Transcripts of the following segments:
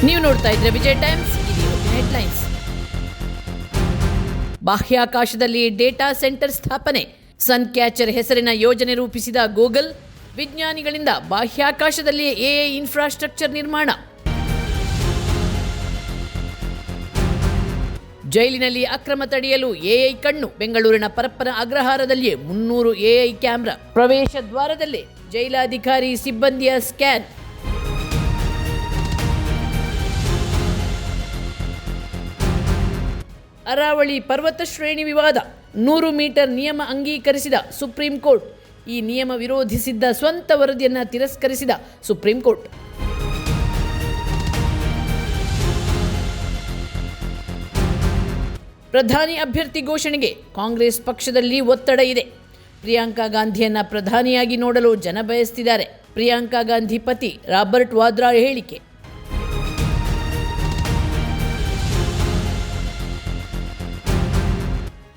ನೀವು ನೋಡ್ತಾ ಇದ್ರೆ ವಿಜಯ್ ಟೈಮ್ಸ್. ಇದು ಹೆಡ್ಲೈನ್ಸ್. ಬಾಹ್ಯಾಕಾಶದಲ್ಲಿ ಡೇಟಾ ಸೆಂಟರ್ ಸ್ಥಾಪನೆ, ಸನ್ ಕ್ಯಾಚರ್ ಹೆಸರಿನ ಯೋಜನೆ ರೂಪಿಸಿದ ಗೂಗಲ್. ವಿಜ್ಞಾನಿಗಳಿಂದ ಬಾಹ್ಯಾಕಾಶದಲ್ಲಿ ಎಐ ಇನ್ಫ್ರಾಸ್ಟ್ರಕ್ಚರ್ ನಿರ್ಮಾಣ. ಜೈಲಿನಲ್ಲಿ ಅಕ್ರಮ ತಡೆಯಲು ಎಐ ಕಣ್ಣು. ಬೆಂಗಳೂರಿನ ಪರಪ್ಪನ ಅಗ್ರಹಾರದಲ್ಲಿಯೇ 300 ಎಐ ಕ್ಯಾಮೆರಾ. ಪ್ರವೇಶ ದ್ವಾರದಲ್ಲೇ ಜೈಲಾಧಿಕಾರಿ ಸಿಬ್ಬಂದಿಯ ಸ್ಕ್ಯಾನ್. ಅರಾವಳಿ ಪರ್ವತ ಶ್ರೇಣಿ ವಿವಾದ. 100 ಮೀಟರ್ ನಿಯಮ ಅಂಗೀಕರಿಸಿದ ಸುಪ್ರೀಂ ಕೋರ್ಟ್. ಈ ನಿಯಮ ವಿರೋಧಿಸಿದ್ದ ಸ್ವಂತ ವರದಿಯನ್ನು ತಿರಸ್ಕರಿಸಿದ ಸುಪ್ರೀಂ ಕೋರ್ಟ್. ಪ್ರಧಾನಿ ಅಭ್ಯರ್ಥಿ ಘೋಷಣೆಗೆ ಕಾಂಗ್ರೆಸ್ ಪಕ್ಷದಲ್ಲಿ ಒತ್ತಡ ಇದೆ. ಪ್ರಿಯಾಂಕಾ ಗಾಂಧಿಯನ್ನ ಪ್ರಧಾನಿಯಾಗಿ ನೋಡಲು ಜನ ಬಯಸ್ತಿದ್ದಾರೆ. ಪ್ರಿಯಾಂಕಾ ಗಾಂಧಿ ಪತಿ ರಾಬರ್ಟ್ ವಾದ್ರಾ ಹೇಳಿಕೆ.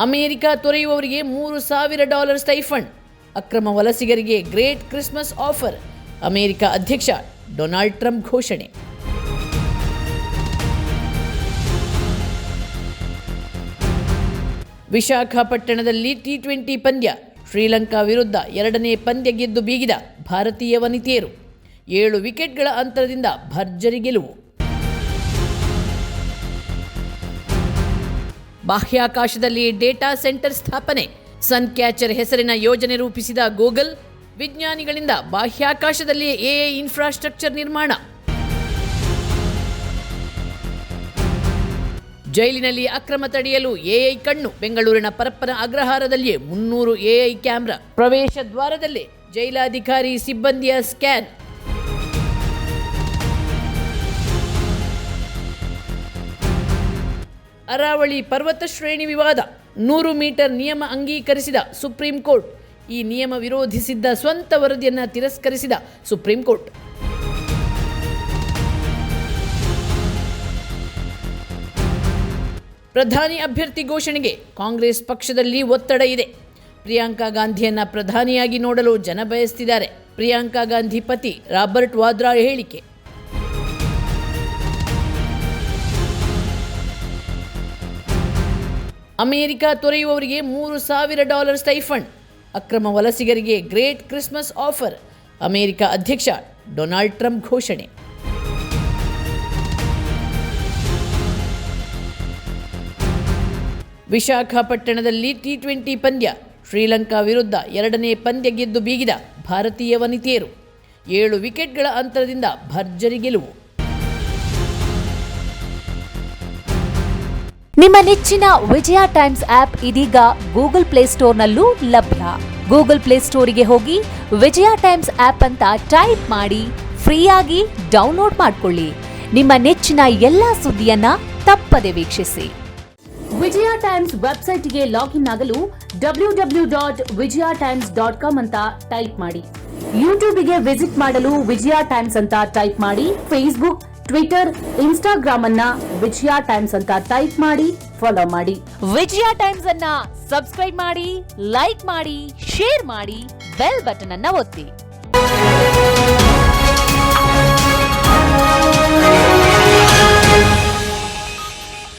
ಅಮೆರಿಕ ತೊರೆಯುವವರಿಗೆ $3,000 ಸ್ಟೈಫಂಡ್. ಅಕ್ರಮ ವಲಸಿಗರಿಗೆ ಗ್ರೇಟ್ ಕ್ರಿಸ್ಮಸ್ ಆಫರ್. ಅಮೆರಿಕ ಅಧ್ಯಕ್ಷ ಡೊನಾಲ್ಡ್ ಟ್ರಂಪ್ ಘೋಷಣೆ. ವಿಶಾಖಪಟ್ಟಣದಲ್ಲಿ T20 ಪಂದ್ಯ. ಶ್ರೀಲಂಕಾ ವಿರುದ್ಧ 2ನೇ ಪಂದ್ಯ ಗೆದ್ದು ಬೀಗಿದ ಭಾರತೀಯ ವನಿತೆಯರು. 7 ವಿಕೆಟ್ಗಳ ಅಂತರದಿಂದ ಭರ್ಜರಿ ಗೆಲುವು. ಬಾಹ್ಯಾಕಾಶದಲ್ಲಿ ಡೇಟಾ ಸೆಂಟರ್ ಸ್ಥಾಪನೆ, ಸನ್ ಕ್ಯಾಚರ್ ಹೆಸರಿನ ಯೋಜನೆ ರೂಪಿಸಿದ ಗೂಗಲ್. ವಿಜ್ಞಾನಿಗಳಿಂದ ಬಾಹ್ಯಾಕಾಶದಲ್ಲಿ ಎಐ ಇನ್ಫ್ರಾಸ್ಟ್ರಕ್ಚರ್ ನಿರ್ಮಾಣ. ಜೈಲಿನಲ್ಲಿ ಅಕ್ರಮ ತಡೆಯಲು ಎಐ ಕಣ್ಣು. ಬೆಂಗಳೂರಿನ ಪರಪ್ಪನ ಅಗ್ರಹಾರದಲ್ಲಿಯೇ 300 ಎಐ ಕ್ಯಾಮೆರಾ. ಪ್ರವೇಶ ದ್ವಾರದಲ್ಲೇ ಜೈಲಾಧಿಕಾರಿ ಸಿಬ್ಬಂದಿಯ ಸ್ಕ್ಯಾನ್. ಅರಾವಳಿ ಪರ್ವತ ಶ್ರೇಣಿ ವಿವಾದ. 100 ಮೀಟರ್ ನಿಯಮ ಅಂಗೀಕರಿಸಿದ ಸುಪ್ರೀಂ ಕೋರ್ಟ್. ಈ ನಿಯಮ ವಿರೋಧಿಸಿದ್ದ ಸ್ವಂತ ವರದಿಯನ್ನು ತಿರಸ್ಕರಿಸಿದ ಸುಪ್ರೀಂ ಕೋರ್ಟ್. ಪ್ರಧಾನಿ ಅಭ್ಯರ್ಥಿ ಘೋಷಣೆಗೆ ಕಾಂಗ್ರೆಸ್ ಪಕ್ಷದಲ್ಲಿ ಒತ್ತಡ ಇದೆ. ಪ್ರಿಯಾಂಕಾ ಗಾಂಧಿಯನ್ನ ಪ್ರಧಾನಿಯಾಗಿ ನೋಡಲು ಜನ ಬಯಸ್ತಿದ್ದಾರೆ. ಪ್ರಿಯಾಂಕಾ ಗಾಂಧಿ ಪತಿ ರಾಬರ್ಟ್ ವಾದ್ರಾ ಹೇಳಿಕೆ. ಅಮೆರಿಕ ತೊರೆಯುವವರಿಗೆ $3,000 ಸ್ಟೈಫಂಡ್. ಅಕ್ರಮ ವಲಸಿಗರಿಗೆ ಗ್ರೇಟ್ ಕ್ರಿಸ್ಮಸ್ ಆಫರ್. ಅಮೆರಿಕ ಅಧ್ಯಕ್ಷ ಡೊನಾಲ್ಡ್ ಟ್ರಂಪ್ ಘೋಷಣೆ. ವಿಶಾಖಪಟ್ಟಣದಲ್ಲಿ T20 ಪಂದ್ಯ. ಶ್ರೀಲಂಕಾ ವಿರುದ್ಧ 2ನೇ ಪಂದ್ಯ ಗೆದ್ದು ಬೀಗಿದ ಭಾರತೀಯ ವನಿತೆಯರು. 7 ವಿಕೆಟ್ಗಳ ಅಂತರದಿಂದ ಭರ್ಜರಿ ಗೆಲುವು. ನಿಮ್ಮ ನೆಚ್ಚಿನ ವಿಜಯ ಟೈಮ್ಸ್ ಆಪ್ ಇದೀಗ ಗೂಗಲ್ ಪ್ಲೇಸ್ಟೋರ್ನಲ್ಲೂ ಲಭ್ಯ. ಗೂಗಲ್ ಪ್ಲೇಸ್ಟೋರಿಗೆ ಹೋಗಿ ವಿಜಯ ಟೈಮ್ಸ್ ಆಪ್ ಅಂತ ಟೈಪ್ ಮಾಡಿ ಫ್ರೀಯಾಗಿ ಡೌನ್ಲೋಡ್ ಮಾಡಿಕೊಳ್ಳಿ. ನಿಮ್ಮ ನೆಚ್ಚಿನ ಎಲ್ಲಾ ಸುದ್ದಿಯನ್ನ ತಪ್ಪದೆ ವೀಕ್ಷಿಸಿ. ವಿಜಯ ಟೈಮ್ಸ್ ವೆಬ್ಸೈಟ್ಗೆ ಲಾಗಿನ್ ಆಗಲು www.vijayatimes.com ಅಂತ ಟೈಪ್ ಮಾಡಿ. ಯೂಟ್ಯೂಬ್ಗೆ ವಿಸಿಟ್ ಮಾಡಲು ವಿಜಯ ಟೈಮ್ಸ್ ಅಂತ ಟೈಪ್ ಮಾಡಿ. ಫೇಸ್ಬುಕ್, ಟ್ವಿಟರ್, ಇನ್ಸ್ಟಾಗ್ರಾಮ್ ಅನ್ನ ವಿಜಯ ಟೈಮ್ಸ್ ಅಂತ ಟೈಪ್ ಮಾಡಿ ಫಾಲೋ ಮಾಡಿ. ವಿಜಯ ಟೈಮ್ಸ್ ಅನ್ನ ಸಬ್ಸ್ಕ್ರೈಬ್ ಮಾಡಿ, ಲೈಕ್ ಮಾಡಿ, ಶೇರ್ ಮಾಡಿ, ಬೆಲ್ ಬಟನ್ ಅನ್ನ ಒತ್ತಿ.